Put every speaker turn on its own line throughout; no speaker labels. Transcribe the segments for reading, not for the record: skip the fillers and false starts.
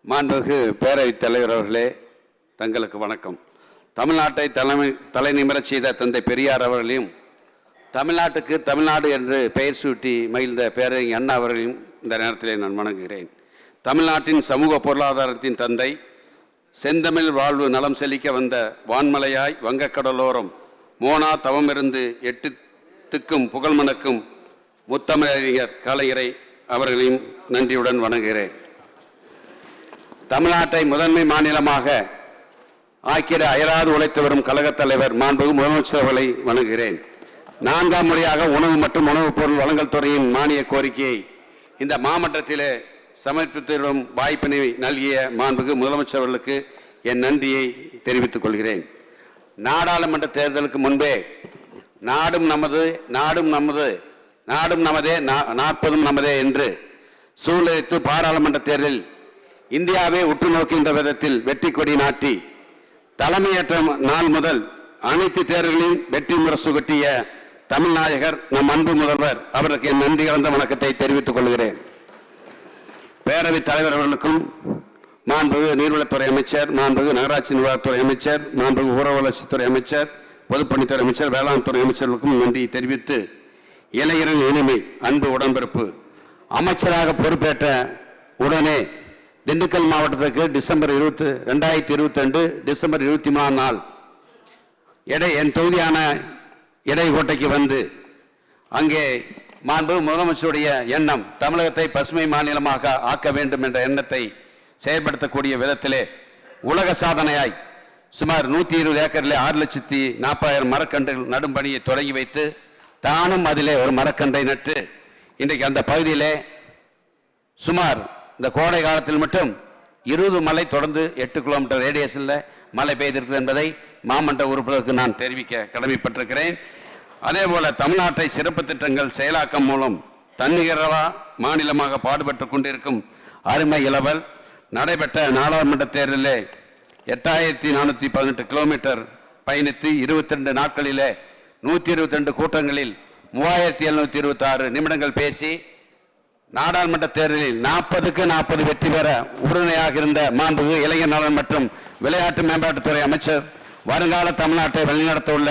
மாண்புமிகு பேரவைத் தலைவர் அவர்களே, தங்களுக்கு வணக்கம். தமிழ்நாட்டை தலைநிமிரச் செய்த தந்தை பெரியார் அவர்களையும், தமிழ்நாட்டுக்கு தமிழ்நாடு என்று பெயர் சூட்டி மகிழ்ந்த பேரறிஞர் அண்ணா அவர்களையும் இந்த நேரத்திலே நான் வணங்குகிறேன். தமிழ்நாட்டின் சமூக பொருளாதாரத்தின் தந்தை, செந்தமிழ் வாழ்வு நலம் செழிக்க வந்த வான்மலையாய் வங்கக்கடலோரம் மோனா தவமிருந்து எட்டுத்துக்கும் புகழ் மணக்கும் முத்தமிழறிஞர் கலைஞரை அவர்களையும் நன்றியுடன் வணங்குகிறேன். தமிழ்நாட்டை முதன்மை மாநிலமாக ஆக்கிட அயராது உழைத்து வரும் கழகத் தலைவர் மாண்புமிகு முதலமைச்சர் அவர்களை வணங்குகிறேன். 4ஆம் முறையாக உணவு மற்றும் உணவுப் பொருள் வழங்கல் துறையின் மானிய கோரிக்கையை இந்த மாமன்றத்திலே சமர்ப்பித்திடும் வாய்ப்பினை நல்கிய மாண்புமிகு முதலமைச்சர் அவர்களுக்கு என் நன்றியை தெரிவித்துக் கொள்கிறேன். நாடாளுமன்ற தேர்தலுக்கு முன்பே நாடும் நமது, நாடும் நமது, நாடும் நமதே, நாற்பதும் நமதே என்று சூழலித்து பாராளுமன்ற தேர்தலில் இந்தியாவை உற்று நோக்கின்ற விதத்தில் வெற்றி கொடி நாட்டி தலைமையேற்ற நாள் முதல் அனைத்து தேர்தல்களின் வெற்றி முரசு கட்டிய தமிழ்நாயகர் நம் அன்பு முதல்வர் அவருக்கு என் நன்றி கலந்த வணக்கத்தை தெரிவித்துக் கொள்கிறேன். பேரவைத் தலைவர் அவர்களுக்கும், மாண்புமிகு நீர்வளத்துறை அமைச்சர், மாண்புமிகு நகராட்சி நிர்வாகத்துறை அமைச்சர், மாண்புமிகு ஊரக வளர்ச்சித்துறை அமைச்சர், பொதுப்பணித்துறை அமைச்சர், வேளாண் துறை அமைச்சர்களுக்கும் நன்றி தெரிவித்து, இளைஞரின் இனிமை அன்பு உடன்பிறப்பு அமைச்சராக பொறுப்பேற்ற உடனே திண்டுக்கல் மாவட்டத்துக்கு டிசம்பர் 2022 டிசம்பர் 23 நாள் என் தொகுதியான இடைக்கோட்டைக்கு வந்து அங்கே மாண்பு முதலமைச்சருடைய எண்ணம் தமிழகத்தை பசுமை மாநிலமாக ஆக்க வேண்டும் என்ற எண்ணத்தை செயல்படுத்தக்கூடிய விதத்திலே உலக சாதனையாய் சுமார் 120 ஏக்கரில் 6,40,000 மரக்கன்றுகள் நடும் பணியை தொடங்கி வைத்து தானும் அதிலே ஒரு மரக்கன்றை நட்டு இன்றைக்கு அந்த பகுதியிலே சுமார் இந்த கோடை காலத்தில் மட்டும் 20 மலை தொடர்ந்து 8 கிலோமீட்டர் ரேடியஸில் மழை பெய்திருக்கிறது என்பதை மாமன்ற உறுப்பினருக்கு நான் தெரிவிக்க கடமைப்பட்டிருக்கிறேன். அதே போல தமிழ்நாட்டை சிறப்பு திட்டங்கள் செயலாக்கம் மூலம் தன்னிகரவா மாநிலமாக பாடுபட்டு கொண்டிருக்கும் அருமை இளவல் நடைபெற்ற நாடாளுமன்ற தேர்தலில் 8418 கிலோமீட்டர் பயணித்து 22 நாட்களிலே 122 கூட்டங்களில் 3726 நிமிடங்கள் பேசி நாடாளுமன்ற தேர்தலில் 40க்கு 40 வெற்றி பெற உறுதுணையாக இருந்த மாண்புமிகு இளைஞர் நலன் மற்றும் விளையாட்டு மேம்பாட்டுத்துறை அமைச்சர், வருங்கால தமிழ்நாட்டை வழிநடத்த உள்ள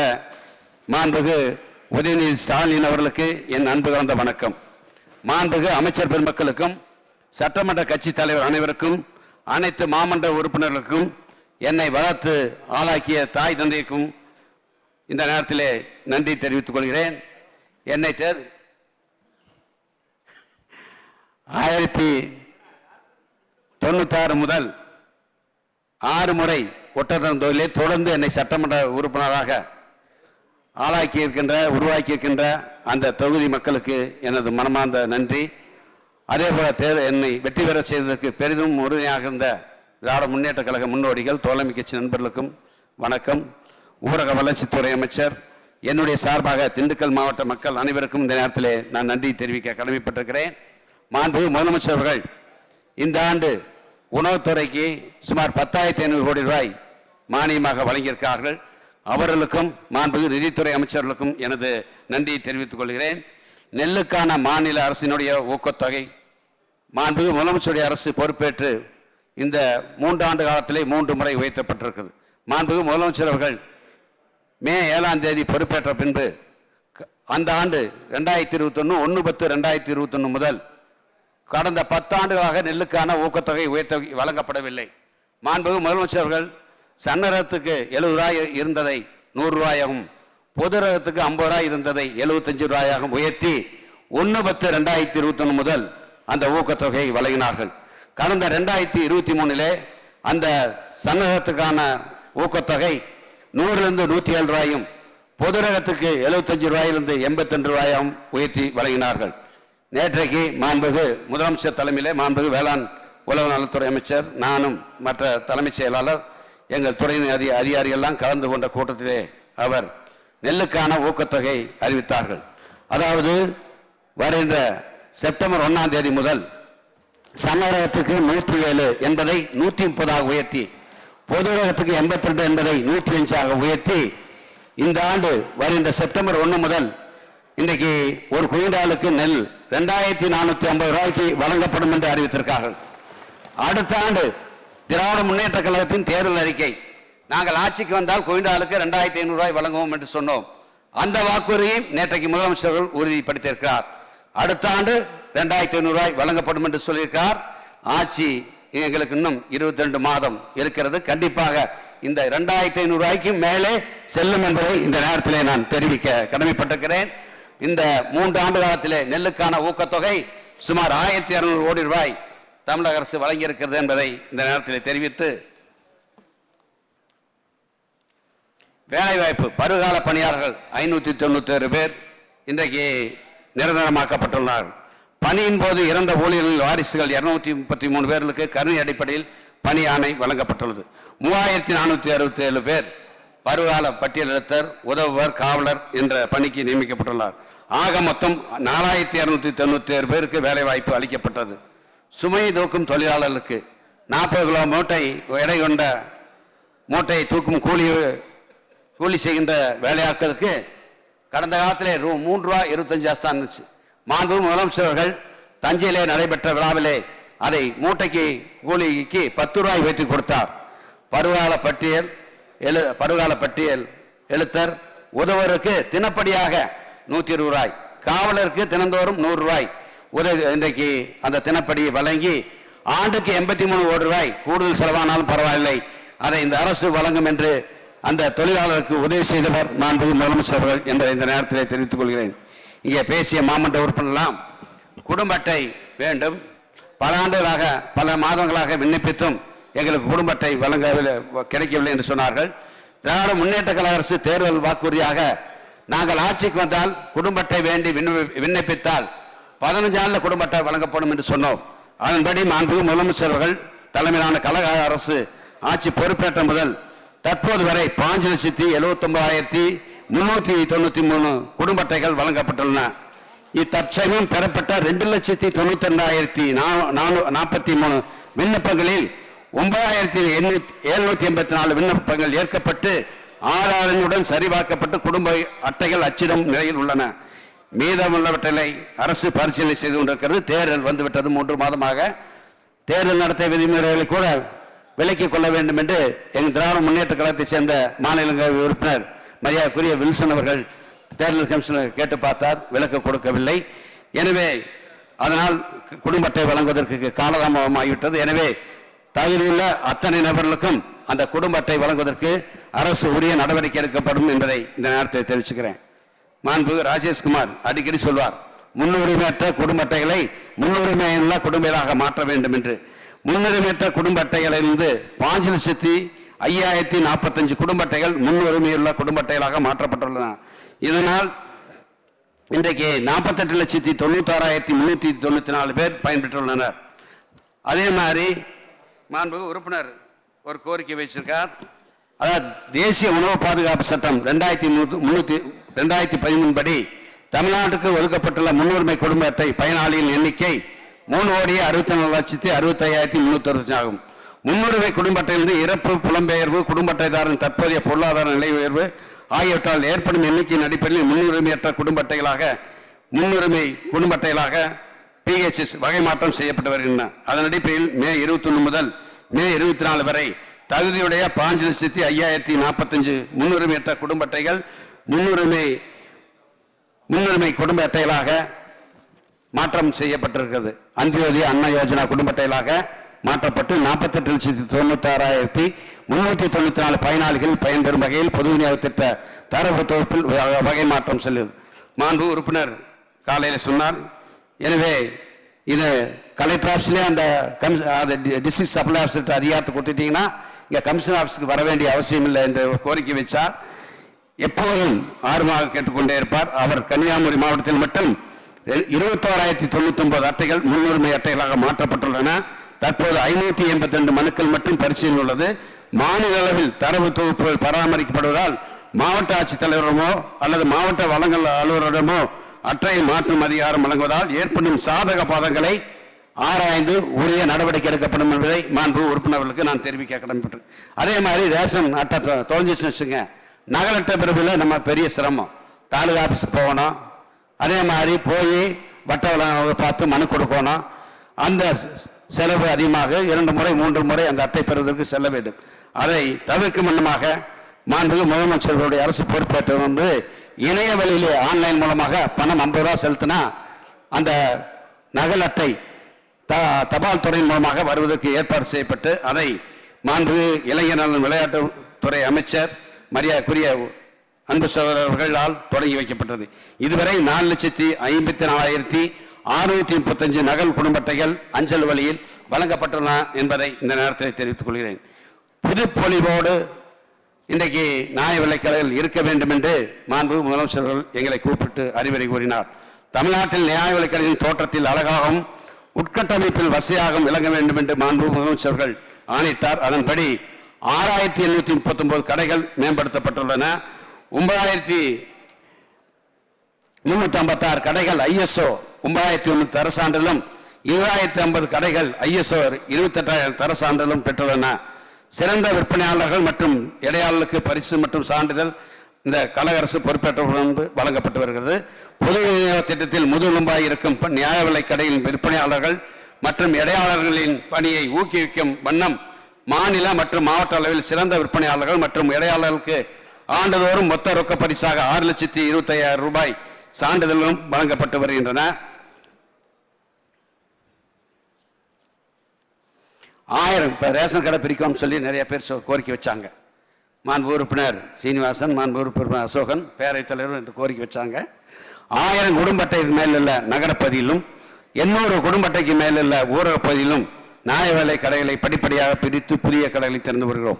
மாண்புமிகு உதயநிதி ஸ்டாலின் அவர்களுக்கு என் அன்பு கலந்த வணக்கம். மாண்புமிகு அமைச்சர் பெருமக்களுக்கும், சட்டமன்ற கட்சி தலைவர் அனைவருக்கும், அனைத்து மாமன்ற உறுப்பினர்களுக்கும், என்னை வளர்த்து ஆளாக்கிய தாய் தந்தைக்கும் இந்த நேரத்திலே நன்றி தெரிவித்துக் கொள்கிறேன். என்னை 1996 முதல் 6 முறை ஒட்டத்தரம் தொகுதியிலே தொடர்ந்து என்னை சட்டமன்ற உறுப்பினராக உருவாக்கி இருக்கின்ற அந்த தொகுதி மக்களுக்கு எனது மனமார்ந்த நன்றி. அதே போல என்னை வெற்றி பெற செய்ததற்கு பெரிதும் உறுதியாக இருந்த திராவிட முன்னேற்ற கழக முன்னோடிகள், தோழமை கட்சி நண்பர்களுக்கும் வணக்கம். ஊரக வளர்ச்சித்துறை அமைச்சர், என்னுடைய சார்பாக திண்டுக்கல் மாவட்ட மக்கள் அனைவருக்கும் இந்த நேரத்திலே நான் நன்றி தெரிவிக்க கடமைப்பட்டிருக்கிறேன். மாண்புமிகு முதலமைச்சர் அவர்கள் இந்த ஆண்டு உணவுத்துறைக்கு சுமார் 10,500 கோடி ரூபாய் மானியமாக வழங்கியிருக்கிறார்கள். அவர்களுக்கும் மாண்புமிகு நிதித்துறை அமைச்சர்களுக்கும் எனது நன்றியை தெரிவித்துக் கொள்கிறேன். நெல்லுக்கான மாநில அரசினுடைய ஊக்கத்தொகை மாண்புமிகு முதலமைச்சருடைய அரசு பொறுப்பேற்று இந்த 3 ஆண்டு காலத்திலே 3 முறை உயர்த்தப்பட்டிருக்கிறது. மாண்புமிகு முதலமைச்சர் அவர்கள் மே 7ஆம் தேதி பொறுப்பேற்ற பின்பு அந்த ஆண்டு 2021 1/10/2021 முதல் கடந்த 10 ஆண்டுகளாக நெல்லுக்கான ஊக்கத்தொகை உயர்த்த வழங்கப்படவில்லை. மாண்புமிகு முதலமைச்சர் அவர்கள் சன்ன ரகத்துக்கு 70 ரூபாய் இருந்ததை 100 ரூபாயாகவும், பொது ரகத்துக்கு 50 ரூபாய் இருந்ததை 75 ரூபாயாகவும் உயர்த்தி 1/10/2021 முதல் அந்த ஊக்கத்தொகையை வழங்கினார்கள். கடந்த 2023 அந்த சன்ன ரகத்துக்கான ஊக்கத்தொகை 100லிருந்து 107 ரூபாயும், பொது ரகத்துக்கு 75 ரூபாயிலிருந்து 82 ரூபாயும் உயர்த்தி வழங்கினார்கள். நேற்றைக்கு மாண்புமிகு முதலமைச்சர் தலைமையிலே மாண்புமிகு வேளாண் உழவு நலத்துறை அமைச்சர், நானும் மற்ற தலைமைச் செயலாளர், எங்கள் துறையின் அதிகாரிகள் எல்லாம் கலந்து கொண்ட கூட்டத்திலே அவர் நெல்லுக்கான ஊக்கத்தொகை அறிவித்தார்கள். அதாவது வருகின்ற செப்டம்பர் 1ஆம் தேதி முதல் சன்ன ரகத்துக்கு 107 என்பதை 130 உயர்த்தி, பொது ரகத்துக்கு 82 என்பதை 105 உயர்த்தி இந்த ஆண்டு வருகின்ற செப்டம்பர் 1 முதல் இன்றைக்கு ஒரு குவிண்டாலுக்கு நெல் 2,450 ரூபாய்க்கு வழங்கப்படும் என்று அறிவித்திருக்கார்கள். அடுத்த ஆண்டு திராவிட முன்னேற்ற கழகத்தின் தேர்தல் அறிக்கை, நாங்கள் ஆட்சிக்கு வந்தால் குவிண்டாலுக்கு 2500 ரூபாய் வழங்குவோம் என்று சொன்னோம். அந்த வாக்குறுதியை நேற்றைக்கு முதலமைச்சர்கள் உறுதிப்படுத்தியிருக்கிறார். அடுத்த ஆண்டு 2500 ரூபாய் வழங்கப்படும் என்று சொல்லியிருக்கிறார். ஆட்சி எங்களுக்கு இன்னும் 22 மாதம் இருக்கிறது. கண்டிப்பாக இந்த 2500 ரூபாய்க்கு மேலே செல்லும் என்பதை இந்த நேரத்திலே நான் தெரிவிக்க கடமைப்பட்டிருக்கிறேன். இந்த 3 ஆண்டு காலத்திலே நெல்லுக்கான ஊக்கத்தொகை சுமார் 1200 கோடி ரூபாய் தமிழக அரசு வழங்கியிருக்கிறது என்பதை இந்த நேரத்தில் தெரிவித்து, வேலைவாய்ப்பு பருவகால பணியாளர்கள் 591 பேர் இன்றைக்கு நிரந்தரமாக்கப்பட்டுள்ளார்கள். பணியின் போது இறந்த ஊழியர்களின் வாரிசுகள் 233 பேர்களுக்கு கருணை அடிப்படையில் பணி ஆணை வழங்கப்பட்டுள்ளது. 3467 பேர் பருவகால பட்டியலெடுத்தர், உதவுவர், காவலர் என்ற பணிக்கு நியமிக்கப்பட்டுள்ளார். ஆக மொத்தம் 4297 பேருக்கு வேலை வாய்ப்பு அளிக்கப்பட்டது. சுமை தூக்கும் தொழிலாளர்களுக்கு 40 கிலோ மூட்டை எடை கொண்ட மூட்டையை தூக்கும் கூலி செய்கின்ற வேலையாட்களுக்கு கடந்த காலத்திலே ₹3.25 தான் இருந்துச்சு. மாண்பு முதலமைச்சர்கள் தஞ்சையிலே நடைபெற்ற விழாவிலே அதை மூட்டைக்கு கூலிக்கு 10 ரூபாய் வைத்து கொடுத்தார். பருவகால பட்டியல் எழுத்தர், உதவருக்கு தினப்படியாக 120 ரூபாய், காவலருக்கு தினந்தோறும் 100 ரூபாய் இன்றைக்கு அந்த தினப்படியை வழங்கி ஆண்டுக்கு 83 கோடி ரூபாய் கூடுதல் செலவானாலும் பரவாயில்லை, அதை இந்த அரசு வழங்கும் என்று அந்த தொழிலாளருக்கு உதவி செய்தவர் மாண்பு முதலமைச்சர்கள் என்ற இந்த நேரத்தில் தெரிவித்துக் கொள்கிறேன். இங்கே பேசிய மாமன்ற உறுப்பினர்லாம் குடும்ப அட்டை வேண்டும், பல ஆண்டுகளாக பல மாதங்களாக விண்ணப்பித்தும் எங்களுக்கு குடும்ப அட்டை கிடைக்கவில்லை என்று சொன்னார்கள். திராவிட முன்னேற்ற கழக அரசு தேர்தல் வாக்குறுதியாக நாங்கள் ஆட்சிக்கு வந்தால் குடும்ப அட்டை வேண்டி விண்ணப்பித்தால் 15 நாளில் குடும்ப அட்டை வழங்கப்படும் என்று சொன்னோம். அதன்படி மாண்பு முதலமைச்சர்கள் தலைமையிலான கழக அரசு ஆட்சி பொறுப்பேற்ற முதல் தற்போது வரை 5,79,393 குடும்ப அட்டைகள் வழங்கப்பட்டுள்ளன. இத்தற்சமயம் பெறப்பட்ட 2,92,443 விண்ணப்பங்களில் 9,784 விண்ணப்பங்கள் ஏற்கப்பட்டு ஆதாரங்களுடன் சரிபார்க்கப்பட்டு குடும்ப அட்டைகள் அச்சிடும் நிலையில் உள்ளன. மீதமுள்ளவற்றை அரசு பரிசீலனை செய்து கொண்டிருக்கிறது. தேர்தல் வந்துவிட்டது. 3 மாதமாக தேர்தல் நடத்திய விதிமுறைகளை கூட விலக்கிக் கொள்ள வேண்டும் என்று எங்கள் திராவிட முன்னேற்ற கழகத்தை சேர்ந்த மாநிலங்களவை உறுப்பினர் மரியாதைக்குரிய வில்சன் அவர்கள் தேர்தல் கமிஷனர் கேட்டு பார்த்தார், விலக்கு கொடுக்கவில்லை. எனவே அதனால் குடும்ப அட்டை வழங்குவதற்கு காலதாமதமாகிவிட்டது. எனவே தகுதியுள்ள அத்தனை நபர்களுக்கும் அந்த குடும்ப அட்டை வழங்குவதற்கு அரசு உரிய நடவடிக்கை எடுக்கப்படும் என்பதை இந்த நேரத்தில் தெரிவிச்சுக்கிறேன். மாண்பு ராஜேஷ்குமார் அடிக்கடி சொல்வார், முன்னுரிமையற்ற குடும்ப அட்டைகளை முன்னுரிமையுள்ள குடும்பங்களாக மாற்ற வேண்டும் என்று. முன்னுரிமையற்ற குடும்ப அட்டைகளிலிருந்து 5,05,045 குடும்ப அட்டைகள் முன்னுரிமையுள்ள குடும்ப அட்டைகளாக மாற்றப்பட்டுள்ளன. இதனால் இன்றைக்கு 48,96,394 பேர் பயன்பெற்றுள்ளனர். அதே மாதிரி மாண்பு உறுப்பினர் ஒரு கோரிக்கை வச்சிருக்கார். அதாவது தேசிய உணவு பாதுகாப்பு சட்டம் 2013 படி தமிழ்நாட்டுக்கு ஒதுக்கப்பட்டுள்ள முன்னுரிமை குடும்ப அட்டை பயனாளிகளின் எண்ணிக்கை 3,64,65,360 ஆகும். முன்னுரிமை குடும்ப அட்டையிலிருந்து இறப்பு, புலம்பெயர்வு, குடும்ப அட்டைதாரன் தற்போதைய பொருளாதார நிலை உயர்வு ஆகியவற்றால் ஏற்படும் எண்ணிக்கையின் அடிப்படையில் முன்னுரிமையற்ற குடும்ப அட்டைகளாக PHS வகை மாற்றம் செய்யப்பட்டு வருகின்றன. அதன் அடிப்படையில் மே 21 முதல் மே 24 வரை தகுதியுடைய 5,05,045 முன்னுரிமையற்ற குடும்ப அட்டைகள் முன்னுரிமை குடும்ப அட்டைகளாக மாற்றம் செய்யப்பட்டிருக்கிறது. அந்தியோதய அன்ன யோஜனா குடும்ப அட்டைகளாக மாற்றப்பட்டு 48,96,394 பயனாளிகள் பயன்பெறும் வகையில் பொது விநியோக திட்ட தரவு தொகுப்பில் வகை மாற்றம் செல்லுது. மாண்பு உறுப்பினர் காலையில் சொன்னார். எனவே இது கலெக்டர் ஆஃபீஸ்லேயே அந்த டிஸ்ட்ரிக்ட் சப்ளை ஆஃபீஸர் அதிகாரத்தை கொடுத்துட்டீங்கன்னா இங்கே கமிஷனர் ஆஃபீஸுக்கு வர வேண்டிய அவசியம் இல்லை என்று கோரிக்கை வச்சார். எப்போதும் ஆர்வமாக கேட்டுக்கொண்டே இருப்பார். அவர் கன்னியாகுமரி மாவட்டத்தில் மட்டும் 21,099 அட்டைகள் முன்னுரிமை அட்டைகளாக மாற்றப்பட்டுள்ளன. தற்போது 582 மனுக்கள் மட்டும் பரிசீலனை உள்ளது. மாநில அளவில் தரவு தொகுப்புகள் பராமரிக்கப்படுவதால் மாவட்ட ஆட்சித்தலைவரிடமோ அல்லது மாவட்ட வழங்கல் அலுவலரிடமோ அட்டையை மாற்றும் அதிகாரம் வழங்குவதால் ஏற்படும் சாதக பாதங்களை ஆராய்ந்து உரிய நடவடிக்கை எடுக்கப்படும் என்பதை மாண்பு உறுப்பினர்களுக்கு நான் தெரிவிக்க கடமைப்பட்டேன். அதே மாதிரி ரேஷன் அட்டை தொலைஞ்சிச்சுன்னு வச்சுங்க, நகலட்ட பிரிவில் நம்ம பெரிய சிரமம், தாலுகா ஆஃபீஸ் போகணும், அதே மாதிரி போய் வட்டவளை பார்த்து மனு கொடுக்கணும். அந்த செலவு அதிகமாக 2 முறை 3 முறை அந்த அட்டை பெறுவதற்கு செல்ல வேண்டும். அதை தவிர்க்கும் வண்ணமாக மாண்புமிகு முதலமைச்சர்களுடைய அரசு பொறுப்பேற்ற வந்து இணைய வழியிலே ஆன்லைன் மூலமாக பணம் 50 ரூபாய் செலுத்தினா அந்த நகல் அட்டை தபால் துறை மூலமாக வருவதற்கு ஏற்பாடு செய்யப்பட்டு அதை மாண்புமிகு இளைஞர் நலன் விளையாட்டுத்துறை அமைச்சர் மரியாதைக்குரிய அன்பு சகோதரர்களால் தொடங்கி வைக்கப்பட்டது. இதுவரை 4,54,635 நகல் குடும்ப அட்டைகள் அஞ்சல் வழியில் வழங்கப்பட்டுள்ளன என்பதை இந்த நேரத்தில் தெரிவித்துக் கொள்கிறேன். புதுப்பொலிவோடு இன்றைக்கு நியாய விலைக்கடைகள் இருக்க வேண்டும் என்று மாண்புமிகு முதலமைச்சர்கள் எங்களை கூப்பிட்டு அறிவுரை கூறினார். தமிழ்நாட்டில் நியாய விலைக்கடைகளின் தோற்றத்தில் அழகாகவும் உட்கட்டமைப்பில் வசதியாகவும் விளங்க வேண்டும் என்று மாண்புமிகு முதலமைச்சர்கள் ஆணையிட்டார். அதன்படி 6,839 கடைகள் மேம்படுத்தப்பட்டுள்ளன. 9,356 கடைகள் ISO 9,100 தர சான்றிலும் 20,050 கடைகள் ISO 28,000 தர சான்றிலும் பெற்றுள்ளன. சிறந்த விற்பனையாளர்கள் மற்றும் இடையாளர்களுக்கு பரிசு மற்றும் சான்றிதழ் இந்த கழக அரசு பொறுப்பேற்றவுடன் வழங்கப்பட்டு வருகிறது. பொது விநியோக திட்டத்தில் முதுகெலும்பாய் இருக்கும் நியாய விலை கடையின் விற்பனையாளர்கள் மற்றும் இடையாளர்களின் பணியை ஊக்குவிக்கும் வண்ணம் மாநில மற்றும் மாவட்ட அளவில் சிறந்த விற்பனையாளர்கள் மற்றும் இடையாளர்களுக்கு ஆண்டுதோறும் மொத்த ரொக்க பரிசாக 6,25,000 ரூபாய் சான்றிதழும் வழங்கப்பட்டு வருகின்றன. 1000 ரேஷன் கடை பிரிக்கும் சொல்லி நிறைய பேர் கோரிக்கை வச்சாங்க. மாண்பு உறுப்பினர் சீனிவாசன், மாண்பு உறுப்பினர் அசோகன், பேரவைத் தலைவர் என்று கோரிக்கை வச்சாங்க. 1000 குடும்ப அட்டைக்கு மேலுள்ள நகரப்பகுதியிலும் 800 குடும்ப அட்டைக்கு மேலுள்ள ஊரக பகுதியிலும் நியாய விலை கடைகளை படிப்படியாக பிரித்து புதிய கடைகளை திறந்து வருகிறோம்.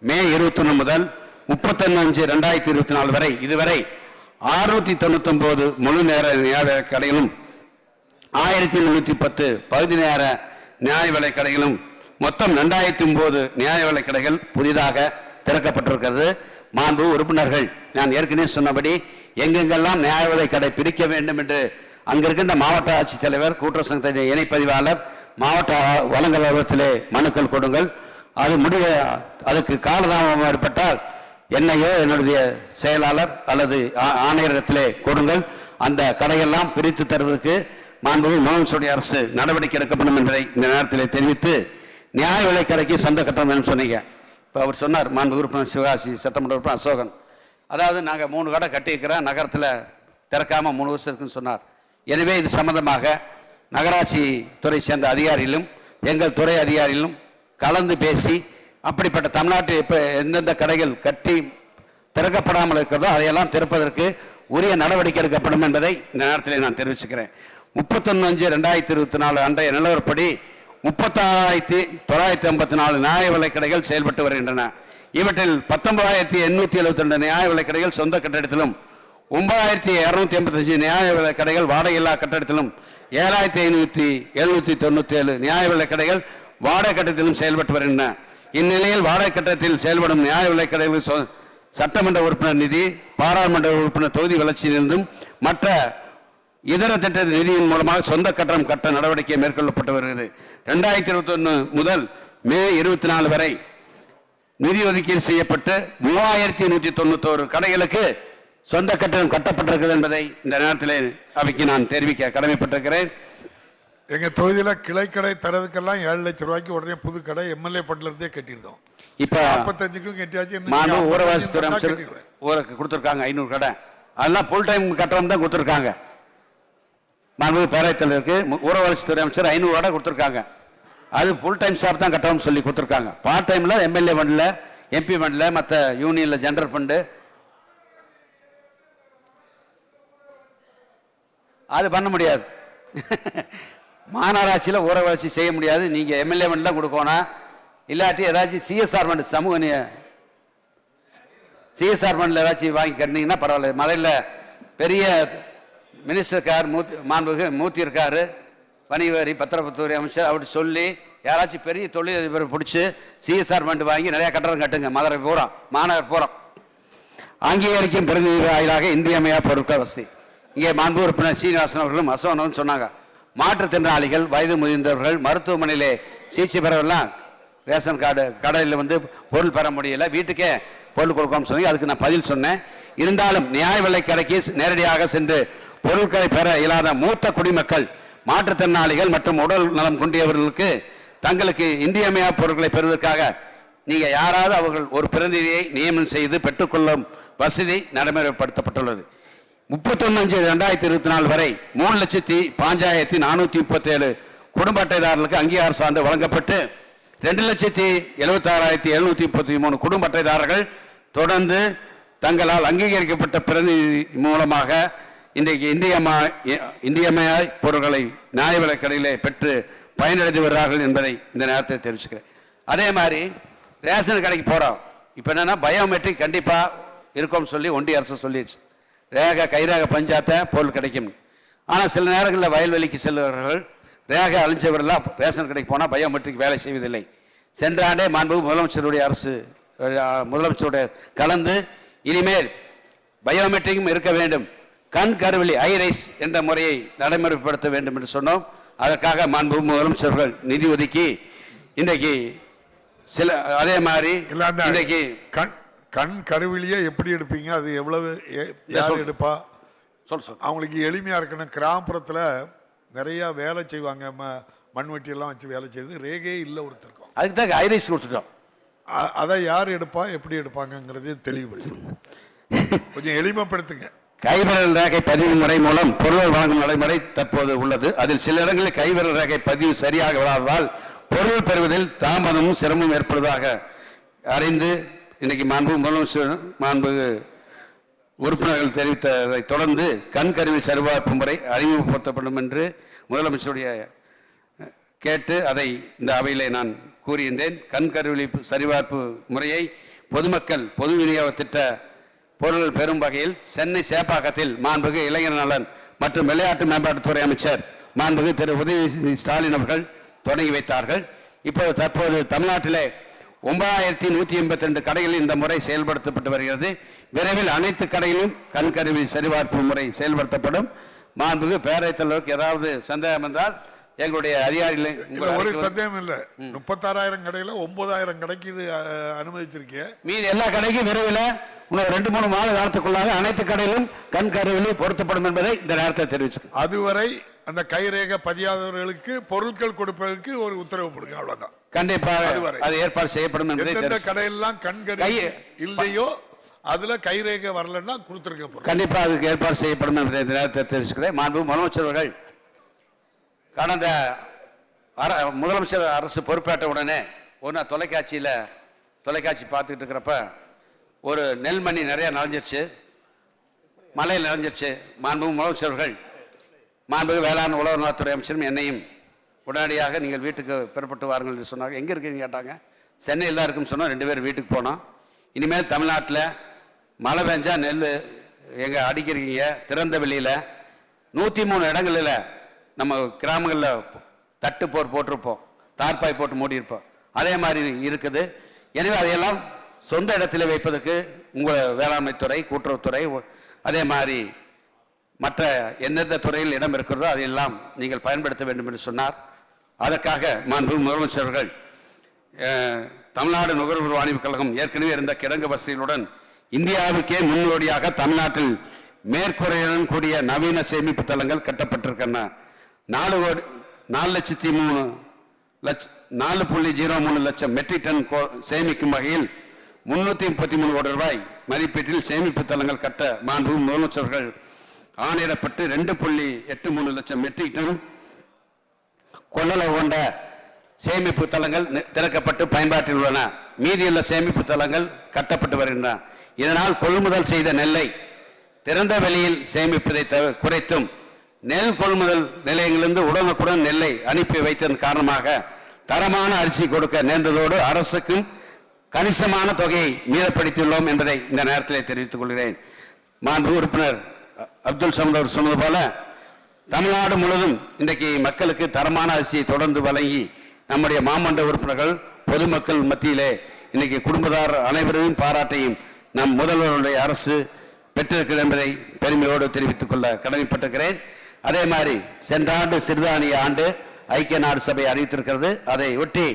மே 21 முதல் 31/5/2024 வரை இதுவரை 699 முழு நேர நியாய விலை கடைகளும் 1310 பகுதி நேர நியாய விலை கடைகளும் மொத்தம் 2009 நியாய விலை கடைகள் புதிதாக திறக்கப்பட்டிருக்கிறது. மாண்பு உறுப்பினர்கள், நான் ஏற்கனவே சொன்னபடி எங்கெங்கெல்லாம் நியாய விலை கடை பிரிக்க வேண்டும் என்று அங்கிருக்கின்ற மாவட்ட ஆட்சித்தலைவர், கூட்டுறவு சங்கத்தின் இணைப்பதிவாளர், மாவட்ட வழங்கல் அலுவலகத்திலே மனுக்கள் கொடுங்கள். அது அதுக்கு காலதாமதம் ஏற்பட்டால் என்னையோ என்னுடைய செயலாளர் அல்லது ஆணையரகத்திலே கொடுங்கள். அந்த கடையெல்லாம் பிரித்து தருவதற்கு மாண்புமிகு முதலமைச்சருடைய அரசு நடவடிக்கை எடுக்கப்படும் என்பதை இந்த நேரத்திலே தெரிவித்து, நியாய விலை கடைக்கு சொந்த கட்டணம் சொன்னீங்க. இப்போ அவர் சொன்னார், மாண்புமிகு உறுப்பினர் சிவகாசி, சட்டமன்ற உறுப்பினர் அசோகன், அதாவது நாங்கள் 3 கடை கட்டியிருக்கிறோம், நகரத்தில் திறக்காமல் 3 வருஷம் இருக்குன்னு சொன்னார். எனவே இது சம்பந்தமாக நகராட்சி துறை சேர்ந்த அதிகாரிகளும் எங்கள் துறை அதிகாரிகளும் கலந்து பேசி அப்படிப்பட்ட தமிழ்நாட்டில் இப்போ எந்தெந்த கடைகள் கட்டி திறக்கப்படாமல் இருக்கிறதோ அதையெல்லாம் திறப்பதற்கு உரிய நடவடிக்கை எடுக்கப்படும் என்பதை இந்த நேரத்தில் நான் தெரிவிச்சுக்கிறேன். 31/5/2024 அன்றைய நிலவரப்படி 36,954 நியாய விலை கடைகள் செயல்பட்டு வருகின்றன. இவற்றில் 19,872 நியாய விலை கடைகள் சொந்த கட்டிடத்திலும் 9,285 நியாய விலை கடைகள் வாடகையில்லா கட்டிடத்திலும் 7,797 நியாய விலை கடைகள் வாடகை கட்டத்திலும் செயல்பட்டு வருகின்றன. இந்நிலையில் வாடகை கட்டத்தில் செயல்படும் நியாய விலை கடைகள் சட்டமன்ற உறுப்பினர் நிதி, பாராளுமன்ற உறுப்பினர் தொகுதி வளர்ச்சியிலிருந்தும் மற்ற இதர திட்ட நிதியின் மூலமாக சொந்த கட்டணம் கட்ட நடவடிக்கை மேற்கொள்ளப்பட்டு வருகிறது. 2021 முதல் மே 24 வரை நிதி ஒதுக்கீடு செய்யப்பட்டு 3,191 கடைகளுக்கு சொந்த கட்டணம் கட்டப்பட்டிருக்கிறது என்பதை இந்த நேரத்தில் அவைக்கு நான் தெரிவிக்க கடமைப்பட்டிருக்கிறேன்.
எங்க தொகுதியில கிளைக்கடை தரதுக்கெல்லாம் 7 லட்சம் ரூபாய்க்கு உடனே புது கடை MLA ஃபண்ட்ல இருந்தே கட்டியிருந்தோம். இப்ப 45க்கும் கட்டியாச்சு.
ஊரகத்துறை அமைச்சர் ஊருக்கு கொடுத்துருக்காங்க 500 கடை, அதெல்லாம் ஃபுல் டைம் கட்டணம் தான் கொடுத்துருக்காங்க. மாண்பு பேரவைத் தலைவருக்கு ஊரகத்துறை அமைச்சர் 500 கடை கொடுத்துருக்காங்க. அது ஃபுல் டைம் ஸ்டாஃப் தான் கட்டணம் சொல்லி கொடுத்துருக்காங்க. பார்ட் டைம்ல MLA ஃபண்ட்ல, MP ஃபண்ட்ல, மற்ற யூனியன்ல ஜெனரல் ஃபண்டு அது பண்ண முடியாது. மாநகராட்சியில் ஊரக வளர்ச்சி செய்ய முடியாது. நீங்க MLA ஃபண்ட் தான் கொடுக்கணும். இல்லாட்டி ஏதாச்சும் CSR ஃபண்ட், சமூக CSR ஃபண்ட்ல ஏதாச்சும் வாங்கி கட்டினீங்கன்னா பரவாயில்ல. மதுரையில் பெரிய மினிஸ்டர் இருக்கார், மாண்புமிகு மூர்த்தி இருக்காரு, வணிக வரி பத்திரப்பத்துறை அமைச்சர், அப்படி சொல்லி யாராச்சும் பெரிய தொழிலதிபரை பிடிச்சி CSR ஃபண்ட் வாங்கி நிறைய கட்டடம் கட்டுங்க. மதுரை பூரா, மாநகர் பூரா அங்கீகரிக்கும் பிரதிநிதி வாயிலாக இன்றியமையா பொருட்கள் வசதி. இங்கே மாண்பு உறுப்பினர் சீனிவாசன் அவர்களும் அசோகனும் சொன்னாங்க, மாற்றுத்திறனாளிகள், வயது முதிர்ந்தவர்கள், மருத்துவமனையிலே சிகிச்சை பெறவெல்லாம் ரேஷன் கார்டு கடையில் பொருள் பெற முடியல, வீட்டுக்கே பொருள் கொடுக்காம சொன்னீங்க. அதுக்கு நான் பதில் சொன்னேன். இருந்தாலும் நியாய விலை கடைக்கு நேரடியாக சென்று பொருட்களை பெற இயலாத மூத்த குடிமக்கள் மாற்றுத்திறனாளிகள் மற்றும் உடல் நலம் குன்றியவர்களுக்கு தங்களுக்கு இன்றியமையா பொருட்களை பெறுவதற்காக நீங்க யாராவது அவர்கள் ஒரு பிரதிநிதியை நியமனம் செய்து பெற்றுக்கொள்ளும் வசதி நடைமுறைப்படுத்தப்பட்டுள்ளது. 31/5/2024 வரை 3,05,437 குடும்ப அட்டைதாரர்களுக்கு அங்கீகார சான்று வழங்கப்பட்டு 2,76,733 குடும்ப அட்டைதாரர்கள் தொடர்ந்து தங்களால் அங்கீகரிக்கப்பட்ட பிரதிநிதி மூலமாக இன்றைக்கு இந்தியமய பொருட்களை நியாய விலைக் கடையிலே பெற்று பயனடைந்து வருகிறார்கள் என்பதை இந்த நேரத்தில் தெரிவிச்சுக்கிறேன். அதே மாதிரி ரேஷன் கடைக்கு போகிறோம். இப்போ என்னன்னா பயோமெட்ரிக் கண்டிப்பாக இருக்கும்னு சொல்லி ஒன்றிய அரசு சொல்லிடுச்சு. கைரேகை பஞ்சாத்த பொருள் கிடைக்கும். ஆனால் சில நேரங்களில் வயல்வெளிக்கு செல்பவர்கள் ரேகை அழிஞ்சவர்களாக ரேஷன் கடைக்கு போனால் பயோமெட்ரிக் வேலை செய்வதில்லை. சென்ற ஆண்டே மாண்புமிகு முதலமைச்சருடைய கலந்து இனிமேல் பயோமெட்ரிக்கும் இருக்க வேண்டும், கண் கருவிழி ஐரைஸ் என்ற முறையை நடைமுறைப்படுத்த வேண்டும் என்று சொன்னோம். அதற்காக மாண்புமிகு முதலமைச்சர்கள் நிதி ஒதுக்கி இன்றைக்கு சில அதே மாதிரி இன்றைக்கு
கண் கருவிலியே எப்படி எடுப்பீங்க? அது எவ்வளவு யார் எடுப்பா? அவங்களுக்கு எளிமையா இருக்கணும். கிராமப்புறத்தில் நிறைய வேலை செய்வாங்க, மண்வெட்டி எல்லாம் வச்சு வேலை செய்து ரேகே இல்லை ஒருத்தருக்கும்.
அதுக்கு தான் ஐரிஸ் கொடுத்துட்டோம்.
அதை யார் எடுப்பா, எப்படி எடுப்பாங்கிறதையும் தெளிவுபடுத்துங்க, கொஞ்சம் எளிமைப்படுத்துங்க.
கைவிரல் ரேகை பதிவு முறை மூலம் பொருள் வழங்கும் நடைமுறை தற்போது உள்ளது. அதில் சில இடங்களில் கைவிரல் ரேகை பதிவு சரியாக வராததால் பொருள் பெறுவதில் தாமதமும் சிரமமும் ஏற்படுவதாக அறிந்து இன்னைக்கு மாண்பு உறுப்பினர்கள் தெரிவித்ததை தொடர்ந்து கண் கருவி சரிபார்ப்பு முறை அறிமுகப்படுத்தப்படும் என்று முதலமைச்சருடைய கேட்டு அதை இந்த அவையிலே நான் கூறியிருந்தேன். கண் கருவி சரிபார்ப்பு முறையை பொதுமக்கள் பொது விநியோக திட்ட பொருள் பெறும் வகையில் சென்னை சேப்பாக்கத்தில் மாண்புமிகு இளைஞர் நலன் மற்றும் விளையாட்டு மேம்பாட்டுத்துறை அமைச்சர் மாண்புமிகு திரு உதயநிதி ஸ்டாலின் அவர்கள் தொடங்கி வைத்தார்கள். இப்போது தற்போது தமிழ்நாட்டிலே 9,182 கடைகளில் இந்த முறை செயல்படுத்தப்பட்டு வருகிறது. விரைவில் அனைத்து கடையிலும் கண் கருவி சரிபார்ப்பு முறை செயல்படுத்தப்படும். மாண்புமிகு பேரவைத் தலைவருக்கு ஏதாவது சந்தேகம் என்றால் எங்களுடைய அதிகாரிகளை
ஒரு சந்தேகம் இல்லை. 36,000 கடையில் 9,000 கடைக்கு இது அனுமதிச்சிருக்கீங்க.
மீது எல்லா கடைக்கும் விரைவில் இன்னும் 2-3 மாத காலத்துக்குள்ளாக அனைத்து கடையிலும் கண் கருவிலி பொருத்தப்படும் என்பதை இந்த நேரத்தை தெரிவிச்சு
அதுவரை அந்த கைரேகை பதியாதவர்களுக்கு பொருட்கள் கொடுப்பதற்கு ஒரு உத்தரவு போடுங்க, அவ்வளவுதான்.
கண்டிப்பாக அது ஏற்பாடு செய்யப்படும் என்பதை
கடையெல்லாம் கண் கருவி இல்லையோ அதுல கைரேகை வரலன்னா கொடுத்துருக்க
கண்டிப்பாக அதுக்கு ஏற்பாடு செய்யப்படும் என்பதை இந்த நேரத்தை தெரிவிச்சுக்கிறேன். மாண்பு முதலமைச்சர் அவர்கள் கடந்த முதலமைச்சர் அரசு பொறுப்பேற்ற உடனே ஒரு தொலைக்காட்சி பார்த்துக்கிட்டு இருக்கிறப்ப ஒரு நெல்மணி நிறைய நனைஞ்சிருச்சு, மலையில் நனைஞ்சிருச்சு. மாண்புமிகு முதலமைச்சர் அவர்கள் மாண்புமிகு வேளாண் உழவர் நலத்துறை அமைச்சரும் என்னையும் உடனடியாக நீங்கள் வீட்டுக்கு பெறப்பட்டு வாருங்கள் என்று சொன்னாங்க. எங்கே இருக்குன்னு கேட்டாங்க. சென்னையில் தான் இருக்குன்னு சொன்னோம். 2 பேர் வீட்டுக்கு போனோம். இனிமேல் தமிழ்நாட்டில் மழை பெஞ்சா நெல் எங்கே அடிக்கிறீங்க திறந்த வெளியில் 103 இடங்களில் நம்ம கிராமங்களில் தட்டு போட்டிருப்போம், தார்பாய் போட்டு மூடியிருப்போம். அதே மாதிரி இருக்குது. எனவே அதையெல்லாம் சொந்த இடத்துல வைப்பதற்கு உங்கள் வேளாண்மைத்துறை, கூட்டுறவுத்துறை, அதே மாதிரி மற்ற எந்தெந்த துறையில் இடம் இருக்கிறதோ அதையெல்லாம் நீங்கள் பயன்படுத்த வேண்டும் என்று சொன்னார். அதற்காக மாண்புமிகு முதலமைச்சர் அவர்கள் தமிழ்நாடு நுகர்வோர் வாணிபக் கழகம் ஏற்கனவே இருந்த கிடங்கு வசதிகளுடன் இந்தியாவுக்கே முன்னோடியாக தமிழ்நாட்டில் மேற்கூரையுடன் கூடிய நவீன சேமிப்பு தளங்கள் கட்டப்பட்டிருக்கின்றன. 4.03 லட்சம் மெட்ரிக் டன் சேமிக்கும் வகையில் 333 கோடி ரூபாய் மதிப்பீட்டில் சேமிப்பு தளங்கள் கட்ட மாண்புமிகு முதலமைச்சர்கள் ஆணையிடப்பட்டு 2.83 லட்சம் மெட்ரிக் டன் கொள்ளளவு கொண்ட சேமிப்பு தளங்கள் திறக்கப்பட்டு பயன்பாட்டில் உள்ளன. மீதியுள்ள சேமிப்பு தளங்கள் கட்டப்பட்டு வருகின்றன. இதனால் கொள்முதல் செய்த நெல்லை திறந்த வெளியில் சேமிப்பதை குறைத்தும் நெல் கொள்முதல் நிலையங்களிலிருந்து உடனுக்குடன் நெல்லை அனுப்பி வைத்ததன் காரணமாக தரமான அரிசி கொடுக்க நேர்ந்ததோடு அரசுக்கும் கணிசமான தொகையை மீதப்படுத்தியுள்ளோம் என்பதை இந்த நேரத்தில் தெரிவித்துக் கொள்கிறேன். மாண்பு உறுப்பினர் அப்துல் சமத் அவர் சொன்னது போல தமிழ்நாடு முழுவதும் இன்றைக்கு மக்களுக்கு தரமான அரிசியை தொடர்ந்து வழங்கி நம்முடைய மாமன்ற உறுப்பினர்கள் பொதுமக்கள் மத்தியிலே இன்னைக்கு குடும்பத்தார் அனைவரையும் பாராட்டையும் நம் முதல்வருடைய அரசு பெற்றிருக்கிறது என்பதை பெருமையோடு தெரிவித்துக் கொள்ள கடமைப்பட்டிருக்கிறேன். அதே மாதிரி சென்ற ஆண்டு சிறுதானிய ஆண்டு ஐக்கிய நாடு சபை அறிவித்திருக்கிறது. அதை ஒட்டி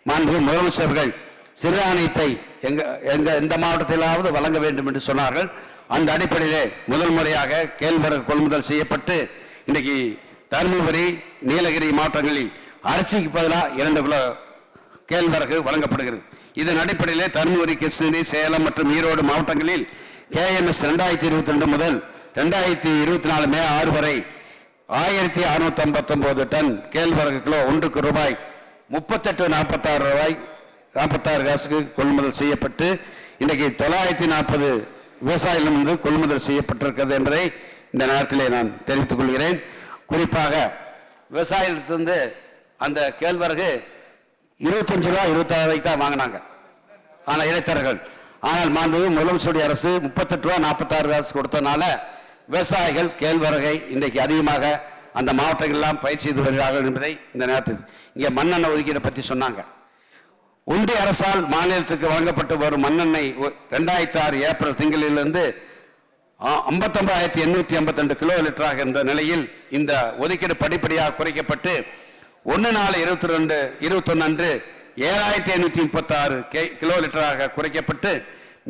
மாண்பு முதலமைச்சர்கள் சிறுதானியத்தை எந்த மாவட்டத்திலாவது வழங்க வேண்டும் என்று சொன்னார்கள். அந்த அடிப்படையிலே முதல் முறையாக கேழ்வரகு கொள்முதல் செய்யப்பட்டு இன்றைக்கு தருமபுரி, நீலகிரி மாவட்டங்களில் அரிசிக்கு பதிலாக 2 கிலோ கேழ்வரகு வழங்கப்படுகிறது. இதன் அடிப்படையில் தருமபுரி, கிருஷ்ணகிரி, சேலம் மற்றும் ஈரோடு மாவட்டங்களில் KMS 2022 முதல் 2024 மே 6 வரை 1659 டன் கேழ்வரகு கிலோ ஒன்றுக்கு ரூபாய் 38.46 காசுக்கு கொள்முதல் செய்யப்பட்டு இன்றைக்கு 940 விவசாயிகளிடமிருந்து கொள்முதல் செய்யப்பட்டிருக்கிறது என்பதை இந்த நேரத்திலே நான் தெரிவித்துக் கொள்கிறேன். குறிப்பாக விவசாயிகளிடத்திலிருந்து அந்த கேழ்வரகு 25 ரூபா 26 ரூபாய்க்கு தான் வாங்கினாங்க ஆனால் இடைத்தரகர்கள். ஆனால் முதலமைச்சருடைய அரசு 38 ரூபா 46 காசு கொடுத்தனால விவசாயிகள் கேழ்வரகை இன்றைக்கு அதிகமாக அந்த மாவட்டங்களெல்லாம் பயிர் செய்து வருகிறார்கள் என்பதை இந்த நேரத்தில் இங்கே மண்ணெண்ணெய் ஒதுக்கீடை பற்றி சொன்னாங்க. ஒன்றிய அரசால் மாநிலத்துக்கு வழங்கப்பட்டு வரும் மண்ணெண்ணெய் 2006 ஏப்ரல் திங்களிலிருந்து 59,852 கிலோ லிட்டராக இருந்த நிலையில் இந்த ஒதுக்கீடு படிப்படியாக குறைக்கப்பட்டு 1/4/22/21 அன்று 7,536 கிலோ லிட்டராக குறைக்கப்பட்டு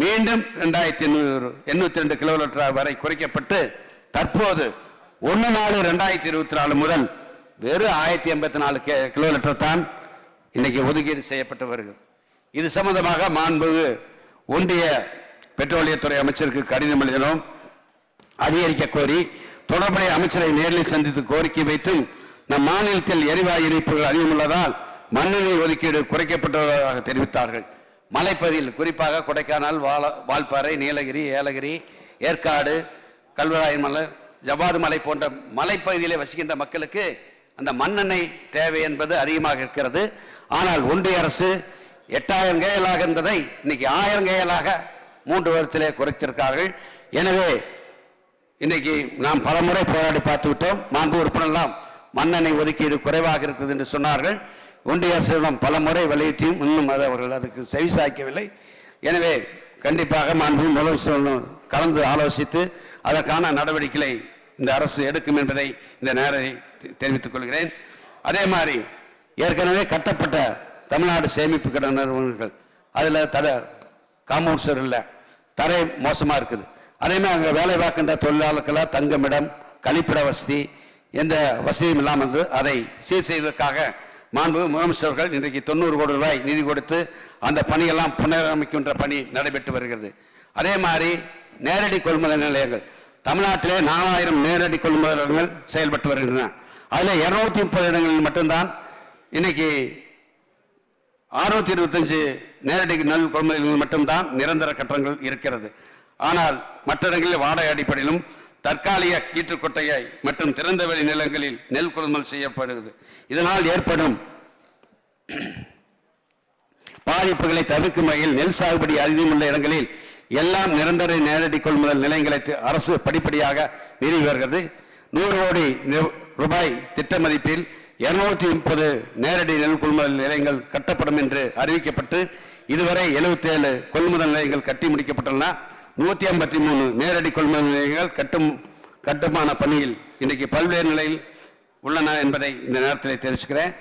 மீண்டும் 2,882 கிலோ லிட்டர் வரை குறைக்கப்பட்டு தற்போது 1/4/2024 முதல் வெறும் 1,084 கிலோ லிட்டர் தான் இன்னைக்கு ஒதுக்கீடு செய்யப்பட்டு வருகிறது. இது சம்பந்தமாக மாண்புமிகு ஒன்றிய பெட்ரோலியத்துறை அமைச்சருக்கு கடிதம் எழுதினோம். அதிகரிக்க கோரி தொடர்புடைய அமைச்சரை நேரில் சந்தித்து கோரிக்கை வைத்து நம் மாநிலத்தில் எரிவாயு இணைப்புகள் அதிகம் உள்ளதால் மண்ணெண்ணெய் ஒதுக்கீடு குறைக்கப்பட்டுள்ளதாக தெரிவித்தார்கள். மலைப்பகுதியில் குறிப்பாக கொடைக்கானல், வால்பாறை, நீலகிரி, ஏலகிரி, ஏற்காடு, கல்வராயன் மலை, ஜவ்வாது மலை போன்ற மலைப்பகுதியிலே வசிக்கின்ற மக்களுக்கு அந்த மண்ணெண்ணெய் தேவை என்பது அதிகமாக இருக்கிறது. ஆனால் ஒன்றிய அரசு 8,000 கேயலாக இருந்ததை இன்னைக்கு 1000 கேயலாக 3 வருடத்திலே குறைத்திருக்கார்கள். எனவே இன்னைக்கு நாம் பலமுறை போராடி பார்த்து விட்டோம். மாண்பு உறுப்பினர்லாம் மண்ணெண்ணெய் ஒதுக்கீடு குறைவாக இருக்குது என்று சொன்னார்கள். ஒன்றிய அரசிடம் பல முறை வலியுறுத்தியும் இன்னும் அவர்கள் அதுக்கு செவிசாய்க்கவில்லை. எனவே கண்டிப்பாக மாண்பு முதலமைச்சர் கலந்து ஆலோசித்து அதற்கான நடவடிக்கைகளை இந்த அரசு எடுக்கும் என்பதை இந்த நேரத்தை தெரிவித்துக் கொள்கிறேன். அதே மாதிரி ஏற்கனவே கட்டப்பட்ட தமிழ்நாடு சேமிப்பு கடன் நிறுவனங்கள் அதில் காம்பவுண்ட்ஸ் இல்லை, தரை மோசமாக இருக்குது. அதே மாதிரி அங்கே வேலை பார்க்கின்ற தொழிலாளர்களாக தங்குமிடம், கழிப்பிட வசதி எந்த வசதியும் இல்லாமல் வந்து அதை சீர் செய்வதற்காக மாண்பு முதலமைச்சர்கள் இன்றைக்கு 90 கோடி ரூபாய் நிதி கொடுத்து அந்த பணியெல்லாம் புனரமைக்கின்ற பணி நடைபெற்று வருகிறது. அதே மாதிரி நேரடி கொள்முதல் நிலையங்கள் தமிழ்நாட்டிலே 4000 நேரடி கொள்முதல் நிலையங்கள் செயல்பட்டு வருகின்றன. அதில் 230 இடங்களில் மட்டும்தான் இன்னைக்கு 625 நேரடி நெல் கொள்முதல்கள் மட்டும்தான் நிரந்தர கட்டணங்கள் இருக்கிறது. ஆனால் மற்ற இடங்களில் வாடகை அடிப்படையிலும் தற்காலிக கீற்று கொட்டையை மற்றும் திறந்தவெளி நிலங்களில் நெல் கொள்முதல் செய்யப்படுகிறது. இதனால் ஏற்படும் பாதிப்புகளை தவிர்க்கும் வகையில் நெல் சாகுபடி அதிகமுள்ள இடங்களில் எல்லாம் நிரந்தர நேரடி கொள்முதல் நிலையங்களை அரசு படிப்படியாக நிறுவி வருகிறது. 100 கோடி ரூபாய் திட்ட மதிப்பில் 230 நேரடி நெல் கொள்முதல் நிலையங்கள் கட்டப்படும் என்று அறிவிக்கப்பட்டு இதுவரை 77 கொள்முதல் நிலையங்கள் கட்டி முடிக்கப்பட்டுள்ளன. 153 நேரடி கொள்முதல் நிலையங்கள் கட்டுமான பணியில் இன்றைக்கு பல்வேறு நிலையில் உள்ளன என்பதை இந்த நேரத்தில் தெரிவிச்சுக்கிறேன்.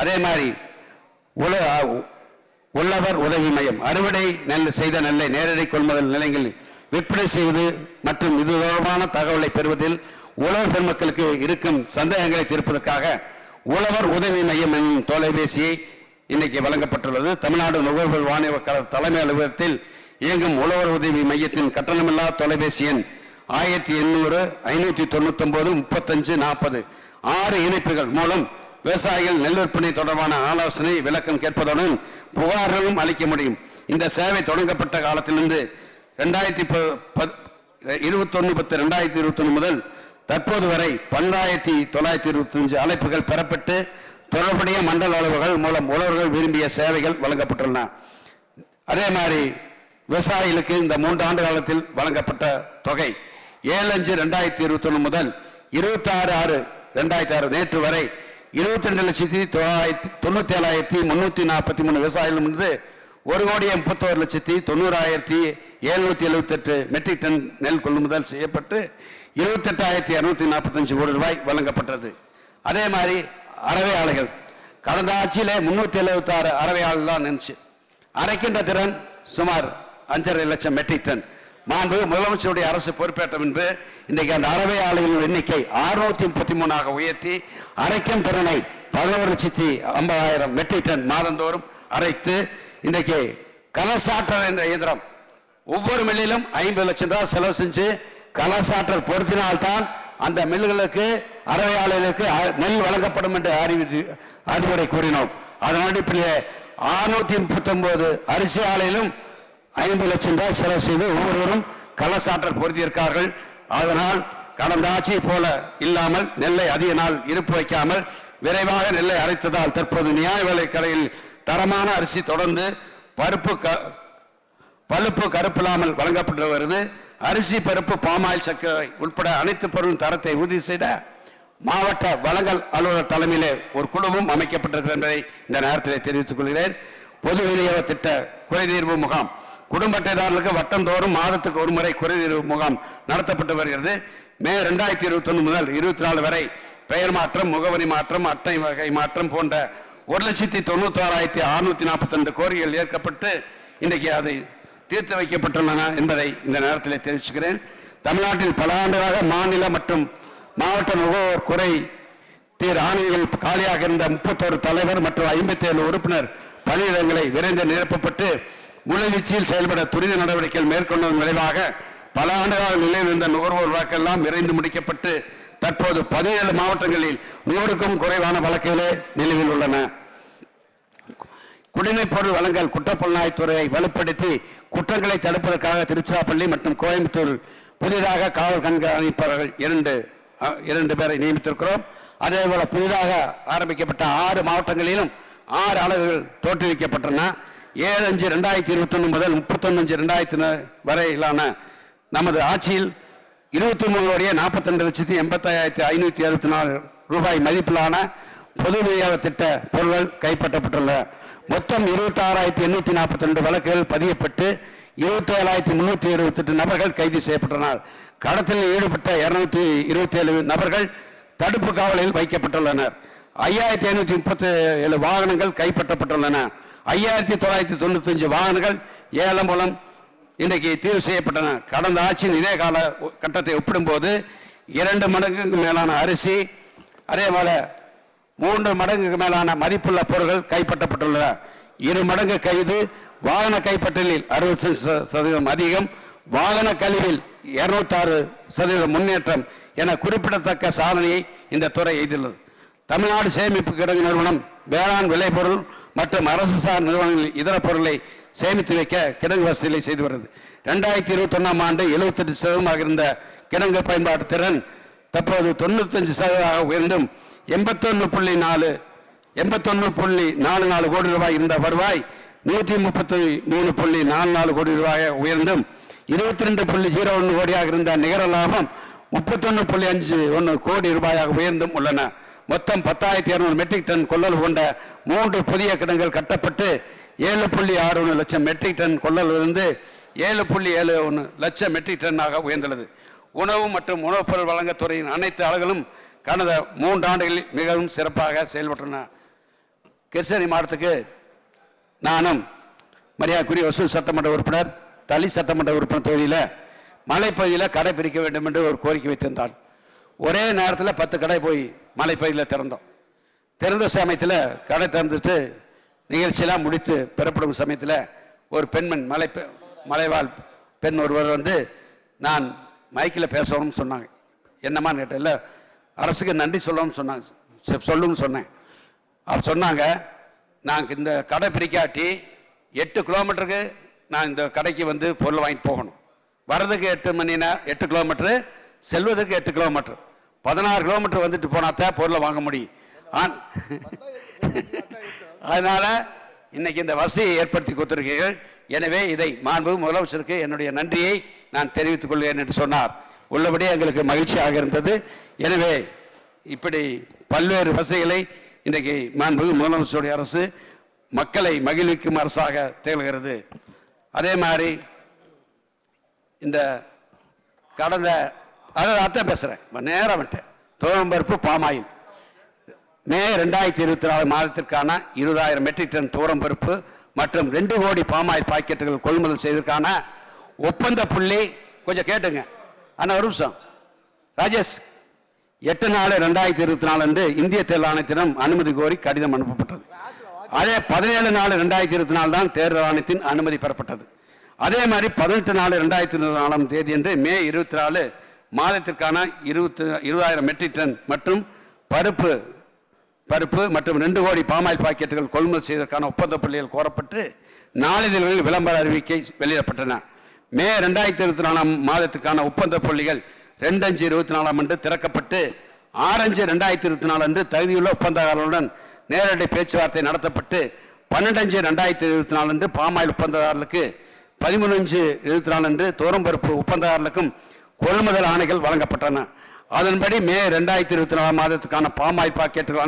அதே மாதிரி உள்ளவர் உதவி மையம் அறுவடை செய்த நெல்லை நேரடி கொள்முதல் நிலையங்களில் விற்பனை செய்வது மற்றும் இது தொடர்பான தகவலை பெறுவதில் உழவர் பெருமக்களுக்கு இருக்கும் சந்தேகங்களை தீர்ப்பதற்காக உழவர் உதவி மையம் என்னும் தொலைபேசியை இன்னைக்கு வழங்கப்பட்டுள்ளது. தமிழ்நாடு நுகர்வோர் வாணிப கழக தலைமை அலுவலகத்தில் இயங்கும் உழவர் உதவி மையத்தின் கட்டணமில்லா தொலைபேசி எண் 1800-599-3540 6 இணைப்புகள் மூலம் விவசாயிகள் நெல் விற்பனை தொடர்பான ஆலோசனை விளக்கம் கேட்பதுடன் புகார்களும் அளிக்க முடியும். இந்த சேவை தொடங்கப்பட்ட காலத்திலிருந்து 21/10/2021 முதல் தற்போது வரை 12,925 அழைப்புகள் பெறப்பட்டு தொடர்புடைய மண்டல அலுவலர்கள் மூலம் உழவர்கள் விரும்பிய சேவைகள் வழங்கப்பட்டுள்ளன. அதே மாதிரி விவசாயிகளுக்கு இந்த 3 ஆண்டு காலத்தில் வழங்கப்பட்ட தொகை 7/5/2021 முதல் 26/6/2006 நேற்று வரை 22,97,343 விவசாயிகளிடமிருந்து 1,31,90,778 மெட்ரிக் டன் நெல் கொள்முதல் செய்யப்பட்டு 28,245 கோடி ரூபாய் வழங்கப்பட்டது. அதே மாதிரி அரவை ஆலைகள் கடந்த ஆட்சியிலே 376 அரவை ஆலை தான் நினைச்சு அரைக்கின்ற திறன் சுமார் 5,500,000 மெட்ரிக் டன். மாண்புமிகு முதலமைச்சருடைய அரசு பொறுப்பேற்ற பின்பு இன்றைக்கு அந்த அறவை ஆலைகளின் எண்ணிக்கை 633 உயர்த்தி அரைக்கும் திறனை 11,50,000 மெட்ரிக் டன் மாதந்தோறும் அரைத்து இன்றைக்கு கலசாற்றல் என்ற இயந்திரம் ஒவ்வொரு மில்லிலும் 50 லட்சம் ரூபாய் செலவு செஞ்சு கலசாற்றல் பொருத்தினால்தான் அந்த மில்லுகளுக்கு அறவை ஆலைகளுக்கு நெல் வழங்கப்படும் என்று அறிவுரை கூறினோம். அதன் அடிப்படையிலே 639 அரிசி ஆலையிலும் 50 லட்சம் ரூபாய் செலவு செய்து ஒவ்வொருவரும் கலசாற்றல் பொருத்தியிருக்கார்கள். அதனால் கடந்த ஆட்சியை போல இல்லாமல் நெல்லை அதிக நாள் இருப்பு வைக்காமல் விரைவாக நெல்லை அரைத்ததால் தற்போது நியாய விலை கடையில் தரமான அரிசி தொடர்ந்து பழுப்பு கருப்பில்லாமல் வழங்கப்பட்டு வருது. அரிசி பருப்பு பாமாயில் சர்க்கரை உட்பட அனைத்து பொருளின் தரத்தை உறுதி செய்த மாவட்ட வழங்கல் அலுவலர் தலைமையிலே ஒரு குழுவும் அமைக்கப்பட்டிருக்கிறது என்பதை இந்த நேரத்தில் தெரிவித்துக் கொள்கிறேன். பொது விநியோக திட்ட குறைதீர்வு முகாம் குடும்ப அட்டைதாரர்களுக்கு வட்டந்தோறும் மாதத்துக்கு ஒரு முறை குறைதீர்வு முகாம் நடத்தப்பட்டு வருகிறது. மே 2021 முதல் 24 வரை பெயர் மாற்றம், முகவரி மாற்றம், அட்டை வகை மாற்றம் போன்ற 1,96,642 கோரிக்கைகள் ஏற்கப்பட்டு இன்றைக்கு அதை தீர்த்து வைக்கப்பட்டுள்ளன என்பதை இந்த நேரத்தில் தெரிவிச்சுக்கிறேன். தமிழ்நாட்டில் பல ஆண்டுகளாக மாநில மற்றும் மாவட்ட நுகர்வோர் குறை தீர் ஆணையங்கள் காலியாக இருந்த 31 தலைவர் மற்றும் 57 உறுப்பினர் பணியிடங்களை விரைந்து நிரப்பப்பட்டு முழுவீச்சில் செயல்பட துரித நடவடிக்கைகள் மேற்கொண்டதன் விளைவாக பல ஆண்டுகால நிலையில் இருந்த நுகர்வோர் வழக்கெல்லாம் விரைந்து முடிக்கப்பட்டு தற்போது 17 மாவட்டங்களில் 100க்கும் குறைவான வழக்குகளே நிலுவையில் உள்ளன. குடிநீர் பொருள் வழங்கல் குற்றப்புலனாய்வுத்துறையை வலுப்படுத்தி குற்றங்களை தடுப்பதற்காக திருச்சிராப்பள்ளி மற்றும் கோயம்புத்தூர் புதிதாக காவல் கண்காணிப்பாளர்கள் இரண்டு பேரை நியமித்திருக்கிறோம். அதேபோல புதிதாக ஆரம்பிக்கப்பட்ட 6 மாவட்டங்களிலும் 6 அலகுகள் தோற்றுவிக்கப்பட்டன. 7/5/2021 முதல் 31/5/2000 வரையிலான நமது ஆட்சியில் 23,42,85,574 ரூபாய் மதிப்பிலான பொது விநியோக திட்ட பொருட்கள் கைப்பற்றப்பட்டுள்ளன. மொத்தம் 26,842 வழக்குகள் பதியப்பட்டு 27,378 நபர்கள் கைது செய்யப்பட்டனர். கடத்தலில் ஈடுபட்ட 227 நபர்கள் தடுப்பு காவலில் வைக்கப்பட்டுள்ளனர். 5,537 வாகனங்கள் கைப்பற்றப்பட்டுள்ளன. 5,995 வாகனங்கள் ஏலம் மூலம் இன்றைக்கு தீர்வு செய்யப்பட்டன. கடந்த ஆட்சியின் இதே கால கட்டத்தை ஒப்பிடும்போது 2 மடங்குக்கு மேலான அரிசி, அதேபோல 3 மடங்குக்கு மேலான மதிப்புள்ள பொருட்கள் கைப்பற்றப்பட்டுள்ளன. 2 மடங்கு கைது. வாகன கைப்பற்றலில் 60% அதிகம். வாகன கழிவில் 206% முன்னேற்றம் என குறிப்பிடத்தக்க சாதனையை இந்த துறை எய்துள்ளது. தமிழ்நாடு சேமிப்பு கிடங்கு நிறுவனம் வேளாண் விளைபொருள் மற்றும் அரசு சார் நிறுவனங்களில் இதர பொருளை சேமித்து வைக்க கிடங்கு வசதிகளை செய்து வருகிறது. 2021 ஆண்டு 78% இருந்த கிடங்கு பயன்பாட்டு திறன் தற்போது 95% உயர்ந்தும் 81.44 கோடி ரூபாய் இருந்த வருவாய் 133.44 கோடி ரூபாய் உயர்ந்தும் 22.01 கோடியாக இருந்த நிகர லாபம் 31.51 கோடி ரூபாயாக உயர்ந்தும் உள்ளன. மொத்தம் 10,200 மெட்ரிக் டன் கொள்ளல் கொண்ட 3 புதிய கிடங்குகள் கட்டப்பட்டு 7.61 லட்சம் மெட்ரிக் டன் கொள்ளலிருந்து 7.71 லட்சம் மெட்ரிக் டன்னாக உயர்ந்துள்ளது. உணவு மற்றும் உணவுப் பொருள் வழங்கத் துறையின் அனைத்து அலகுகளும் கடந்த 3 ஆண்டுகளில் மிகவும் சிறப்பாக செயல்பட்டன. கிருஷ்ணகிரி மாவட்டத்துக்கு நானும் மரியாதைக்குரிய ஒசூர் சட்டமன்ற உறுப்பினர், தளி சட்டமன்ற உறுப்பினர் தொகுதியில் மலைப்பகுதியில் கடை பிரிக்க வேண்டும் என்று ஒரு கோரிக்கை வைத்திருந்தார். ஒரே நேரத்தில் 10 கடை போய் மலைப்பகுதியில் திறந்தோம். திறந்த சமயத்தில் கடை திறந்துட்டு நிகழ்ச்சியெல்லாம் முடித்து பெறப்படும் சமயத்தில் ஒரு பெண்மண் மலைவாழ் பெண் ஒருவர் வந்து நான் மைக்கில் பேசணும்னு சொன்னாங்க. என்னம்மான்னு கேட்டேன். இல்லை, அரசுக்கு நன்றி சொல்லணும்னு சொன்னாங்க. சொல்லுன்னு சொன்னேன். அவர் சொன்னாங்க, நாங்கள் இந்த கடை பிரிக்காட்டி 8 கிலோமீட்டருக்கு நான் இந்த கடைக்கு வந்து பொருள் வாங்கிட்டு போகணும். வர்றதுக்கு 8 கிலோமீட்டரு, செல்வதற்கு 8 கிலோமீட்டர், 16 கிலோமீட்டர் வந்துட்டு போனாத்தான் பொருளை வாங்க முடியும். அதனால இன்னைக்கு இந்த வசதியை ஏற்படுத்தி கொடுத்திருக்கீர்கள். எனவே இதை மாண்புமிகு முதலமைச்சருக்கு என்னுடைய நன்றியை நான் தெரிவித்துக் கொள்கிறேன் என்று சொன்னார். உள்ளபடியே எங்களுக்கு மகிழ்ச்சியாக இருந்தது. எனவே இப்படி பல்வேறு வசதிகளை இன்றைக்கு மாண்புமிகு முதலமைச்சருடைய அரசு மக்களை மகிழ்விக்கும் அரசாக திகழ்கிறது. அதே மாதிரி இந்த கடந்த அதான் பேசுறேன், நேரம் விட்டேன். துவரம்பருப்பு பாமாயில் மே 2024 மாதத்திற்கான 20,000 மெட்ரிக் டன் துவரம்பருப்பு மற்றும் 2 கோடி பாமாயில் பாக்கெட்டுகள் கொள்முதல் செய்வதற்கான ஒப்பந்த புள்ளி கொஞ்சம் கேட்டுங்க அண்ணா, ஒரு நிமிஷம். ராஜேஷ், 8/4/2024 அன்று இந்திய தேர்தல் ஆணையத்திடம் அனுமதி கோரி கடிதம் அனுப்பப்பட்டது. அதே 17/4/2024 தான் தேர்தல் ஆணையத்தின் அனுமதி பெறப்பட்டது. அதே மாதிரி 18/4/2024 தேதி அன்று மே 24 மாதத்திற்கான 20,000 மெட்ரிக் டன் மற்றும் பருப்பு மற்றும் 2 கோடி பாமாயில் பாக்கெட்டுகள் கொள்முதல் செய்வதற்கான ஒப்பந்த புள்ளிகள் கோரப்பட்டு நாளிதழ்களில் விளம்பர அறிவிக்கை வெளியிடப்பட்டன. மே 2024 மாதத்துக்கான ஒப்பந்த புள்ளிகள் 2/5/24 அன்று திறக்கப்பட்டு 6/5/2024 அன்று தகுதியுள்ள ஒப்பந்ததாரர்களுடன் நேரடி பேச்சுவார்த்தை நடத்தப்பட்டு 12/5/2024 அன்று பாமாயில் ஒப்பந்ததாரர்களுக்கு 13/5/24 அன்று தோரம்பருப்பு ஒப்பந்ததாரர்களுக்கும் கொள்முதல் ஆணைகள் வழங்கப்பட்டன. அதன்படி மே 2024 மாதத்துக்கான பாமாயில் பாக்கெட்டுகள்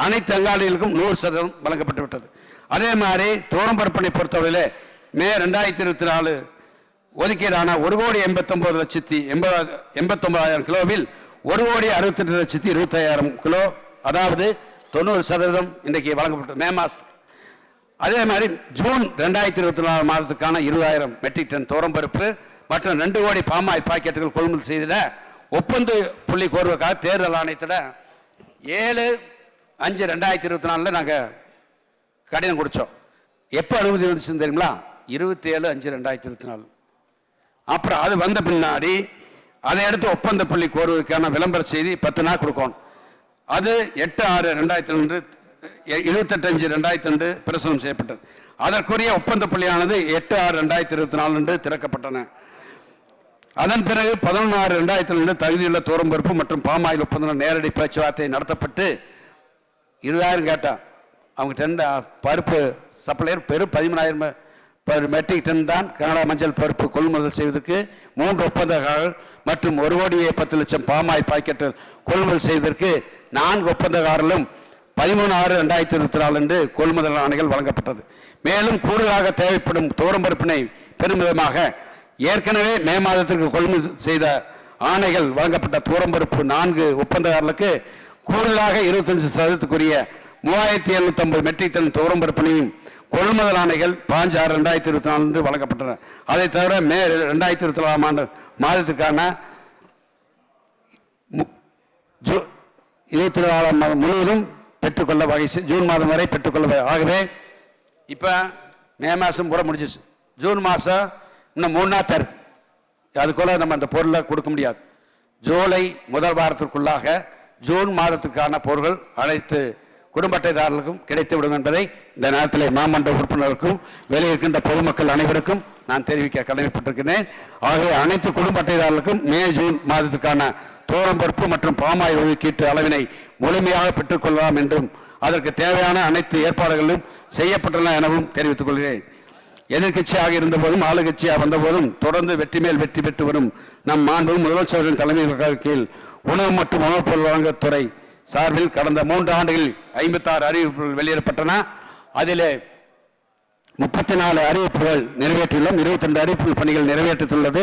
அனைத்து அங்காடிகளுக்கும் 100% வழங்கப்பட்டு விட்டது. அதே மாதிரி தோரம்பருப்பனை பொறுத்தவரையிலே மே 2024 ஒதுக்கீடான 1,89,80,000 கிலோவில் 1,68,20,000 கிலோ, அதாவது 90% இன்றைக்கு வழங்கப்பட்டது மே மாதத்துக்கு. அதே மாதிரி ஜூன் 2024 மாதத்துக்கான 20,000 மெட்ரிக் டன் தோரம்பருப்பு மற்றும் 2 கோடி பாமாயில் பாக்கெட்டுகள் கொள்முதல் செய்த ஒப்பந்த புள்ளி கோருவதற்காக தேர்தல் ஆணையத்திட 7/5/2024 நாங்கள் கடிதம் கொடுத்தோம். எப்போ அனுமதி வந்துச்சுன்னு தெரியுங்களா? 27/5/2024. அப்புறம் அது வந்த பின்னாடி அதை எடுத்து ஒப்பந்த புள்ளி கோருவதற்கான விளம்பர செய்தி 10 நாள் கொடுக்கணும். அது 8/6/2002 28/5/2002 பிரசுரம் செய்யப்பட்டது. அதற்குரிய ஒப்பந்த புள்ளியானது 8/6/2024 அன்று திறக்கப்பட்டன. அதன் பிறகு 11/6/2002 தகுதியுள்ள தோரம்பருப்பு மற்றும் பாமாயில் ஒப்பந்தம் நேரடி பேச்சுவார்த்தை நடத்தப்பட்டு 20,000 கேட்டா அவங்க பருப்பு சப்ளையர் பெரும் 13,000 மெட்ரிக் டன் தான் கனடா மஞ்சள் பருப்பு கொள்முதல் செய்வதற்கு 3 ஒப்பந்தக்காரர்கள் மற்றும் 1,10,00,000 பாமாயில் பாக்கெட்டுகள் கொள்முதல் செய்வதற்கு 4 ஒப்பந்தக்காரர்களும் 13/6/2024 அன்று கொள்முதல் ஆணைகள் வழங்கப்பட்டது. மேலும் கூடுதலாக தேவைப்படும் தோரம்பருப்பினை பெறும் விதமாக ஏற்கனவே மே மாதத்திற்கு கொள்முதல் செய்த ஆணைகள் வழங்கப்பட்ட தோரம்பருப்பு 4 ஒப்பந்தக்காரர்களுக்கு கூடுதலாக 25%க்குரிய 3,750 மெட்ரிக் டன் தோரம்பருப்பினையும் கொள்முதல் ஆணைகள் 5/6/2024 அன்று வழங்கப்பட்டன. அதை தவிர மே 2024 ஆண்டு மாதத்திற்கான 24 மாதம் முழுவதும் பெற்றுக்கொள்ள வகை ஜூன் மாதம் வரை பெற்றுக்கொள்ள. ஆகவே இப்போ மே மாதம் கூட முடிஞ்சிச்சு. ஜூன் மாதம் இன்னும் 3 நாள் தரு, அதுக்குள்ள நம்ம அந்த பொருளை கொடுக்க முடியாது. ஜூலை முதல் வாரத்திற்குள்ளாக ஜூன் மாதத்துக்கான பொருட்கள் அனைத்து குடும்ப அட்டைதாரர்களுக்கும் கிடைத்துவிடும் என்பதை இந்த நேரத்தில் மாமன்ற உறுப்பினருக்கும் வெளியிருக்கின்ற பொதுமக்கள் அனைவருக்கும் நான் தெரிவிக்க கடமைப்பட்டிருக்கிறேன். ஆகவே அனைத்து குடும்ப அட்டைதாரர்களுக்கும் மே ஜூன் மாதத்துக்கான தோரம்பருப்பு மற்றும் பாமாயில் ஒதுக்கீட்டு அளவினை முழுமையாக பெற்றுக்கொள்ளலாம் என்றும் அதற்கு தேவையான அனைத்து ஏற்பாடுகளும் செய்யப்பட்டுள்ளன எனவும் தெரிவித்துக் கொள்கிறேன். எதிர்கட்சியாக இருந்தபோதும் ஆளுங்கட்சியாக வந்தபோதும் தொடர்ந்து வெற்றி மேல் வெற்றி பெற்று வரும் நம் மாண்பு முதலமைச்சரின் தலைமையின் கீழ் உணவு மற்றும் உணவுப் பொருள் வழங்கத் துறை சார்பில் கடந்த 3 ஆண்டுகளில் 56 அறிவிப்புகள் வெளியிடப்பட்டன. அதிலே 34 அறிவிப்புகள் நிறைவேற்றியுள்ளோம். 22 அறிவிப்பு பணிகள் நிறைவேற்றியுள்ளது.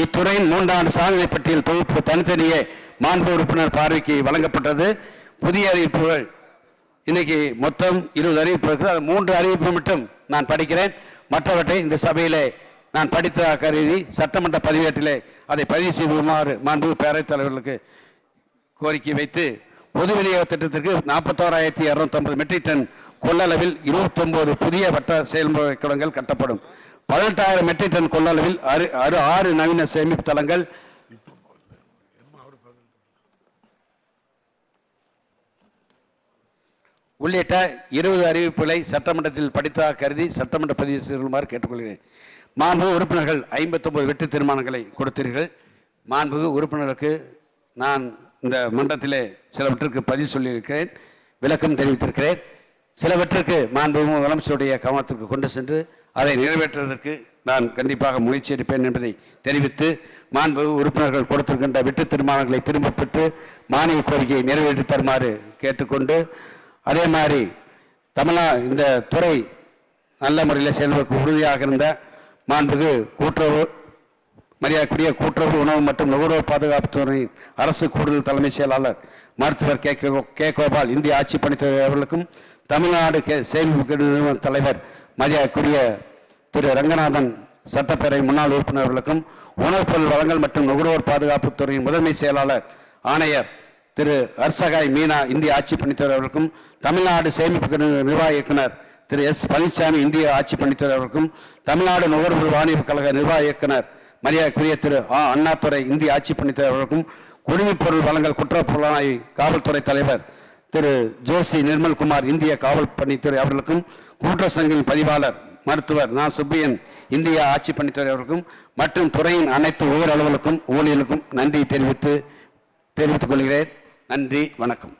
இத்துறையின் 3 ஆண்டு சாதனை பட்டியல் தொகுப்பு தனித்தனியே மாண்பு உறுப்பினர் பார்வைக்கு வழங்கப்பட்டது. புதிய அறிவிப்புகள் இன்னைக்கு மொத்தம் 20 அறிவிப்பு இருக்குது. அது 3 அறிவிப்பு மட்டும் நான் படிக்கிறேன். மற்றவற்றை இந்த சபையிலே நான் படித்ததாக கருதி சட்டமன்ற பதிவேட்டிலே அதை பதிவு செய்யுமாறு மாண்பு பேரவைத் தலைவர்களுக்கு கோரிக்கை வைத்து பொது விநியோக திட்டத்திற்கு 41,250 மெட்ரிக் டன் கொள்ளளவில் 29 புதிய வட்ட செயல்முறை குளங்கள் கட்டப்படும். 18,000 மெட்ரிக் டன் கொள்ளளவில் 6 நவீன சேமிப்பு தளங்கள் உள்ளிட்ட 20 அறிவிப்புகளை சட்டமன்றத்தில் படித்ததாக கருதி சட்டமன்ற பதிவு செய்யுமாறு கேட்டுக்கொள்கிறேன். மாண்புமிகு உறுப்பினர்கள் 59 வெற்றி தீர்மானங்களை கொடுத்தீர்கள். மாண்புமிகு உறுப்பினருக்கு நான் இந்த மன்றத்திலே சிலவற்றிற்கு பதிவு சொல்லியிருக்கிறேன், விளக்கம் தெரிவித்திருக்கிறேன். சிலவற்றிற்கு மாண்புமிகு முதலமைச்சருடைய கவனத்திற்கு கொண்டு சென்று அதை நிறைவேற்றுவதற்கு நான் கண்டிப்பாக முயற்சி எடுப்பேன் என்பதை தெரிவித்து மாண்புமிகு உறுப்பினர்கள் கொடுத்திருக்கின்ற வெற்றி தீர்மானங்களை திரும்ப பெற்று மானிய கோரிக்கையை நிறைவேற்றி தருமாறு கேட்டுக்கொண்டு, அதே மாதிரி இந்த துறை நல்ல முறையில் செயல்படுத்த உறுதியாக இருந்த மாண்புமிகு மரியாதைக்குரிய கூட்டுறவு உணவு மற்றும் நுகர்வோர் பாதுகாப்புத்துறையின் அரசு கூடுதல் தலைமை செயலாளர் மருத்துவர் கே கோபால் இந்திய ஆட்சி பணித்துறை அவர்களுக்கும் தமிழ்நாடு சேமிப்பு நிறுவன தலைவர் மரியாதைக்குரிய திரு ரங்கநாதன் சட்டப்பேரவை முன்னாள் உறுப்பினர்களுக்கும் உணவுப் பொருள் வழங்கல் மற்றும் நுகர்வோர் பாதுகாப்புத் துறையின் முதன்மை செயலாளர் ஆணையர் திரு அர்சகாய் மீனா இந்திய ஆட்சி பணித்துறை அவர்களுக்கும் தமிழ்நாடு சேமிப்பு நிர்வாக இயக்குனர் திரு எஸ் பழனிசாமி இந்திய ஆட்சி பணித்துறை அவர்களுக்கும் தமிழ்நாடு நுகர்வோர் வாணிப கழக நிர்வாக இயக்குனர் மரியாதைக்குரிய திரு அண்ணாதுரை இந்திய ஆட்சி பணித்துறை அவர்களுக்கும் குடிமைப் பொருள் வழங்கல் குற்றப்புலனாய்வு காவல்துறை தலைவர் திரு ஜோசி நிர்மல்குமார் இந்திய காவல் பணித்துறை அவர்களுக்கும் கூட்டுறவு சங்கங்களின் பதிவாளர் மருத்துவர் நா சுப்பியன் இந்திய ஆட்சி பணித்துறை அவர்களுக்கும் மற்றும் துறையின் அனைத்து உயர் அலுவலருக்கும் ஊழியர்களுக்கும் நன்றி தெரிவித்துக் கொள்கிறேன். நன்றி, வணக்கம்.